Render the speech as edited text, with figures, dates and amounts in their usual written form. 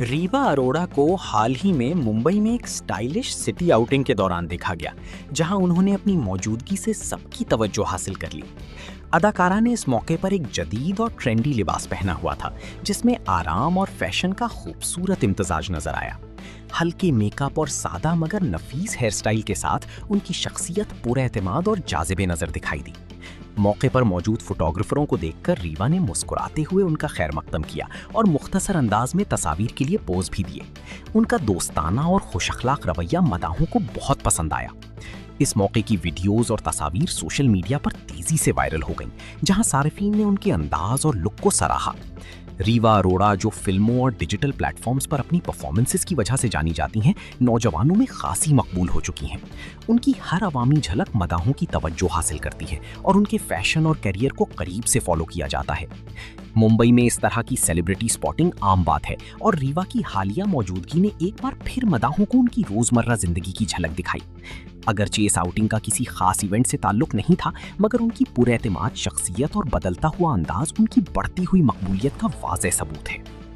रीवा अरोड़ा को हाल ही में मुंबई में एक स्टाइलिश सिटी आउटिंग के दौरान देखा गया, जहां उन्होंने अपनी मौजूदगी से सबकी तवज्जो हासिल कर ली। अदाकारा ने इस मौके पर एक जदीद और ट्रेंडी लिबास पहना हुआ था, जिसमें आराम और फैशन का खूबसूरत इम्तजाज नजर आया। हल्के मेकअप और सादा मगर नफीस हेयर स्टाइल के साथ उनकी शख्सियत पुरएतमाद और जाज़िबे नजर दिखाई दी। मौके पर मौजूद फोटोग्राफरों को देखकर रीवा ने मुस्कुराते हुए उनका खैर मकदम किया और मुख्तसर अंदाज में तस्वीर के लिए पोज भी दिए। उनका दोस्ताना और खुश अखलाक रवैया मदाहों को बहुत पसंद आया। इस मौके की वीडियोस और तस्वीर सोशल मीडिया पर तेजी से वायरल हो गईं, जहां सारिफीन ने उनके अंदाज और लुक को सराहा। रीवा अरोड़ा, जो फिल्मों और डिजिटल प्लेटफॉर्म्स पर अपनी परफॉर्मेंसेस की वजह से जानी जाती हैं, नौजवानों में खासी मकबूल हो चुकी हैं। उनकी हर अवामी झलक मदाहों की तवज्जो हासिल करती है और उनके फैशन और करियर को करीब से फॉलो किया जाता है। मुंबई में इस तरह की सेलिब्रिटी स्पॉटिंग आम बात है और रीवा की हालिया मौजूदगी ने एक बार फिर मदाहों को उनकी रोजमर्रा जिंदगी की झलक दिखाई। अगरचे इस आउटिंग का किसी खास इवेंट से ताल्लुक नहीं था, मगर उनकी पुरएतमाद शख्सियत और बदलता हुआ अंदाज उनकी बढ़ती हुई मकबूलियत का वाज़ेह सबूत है।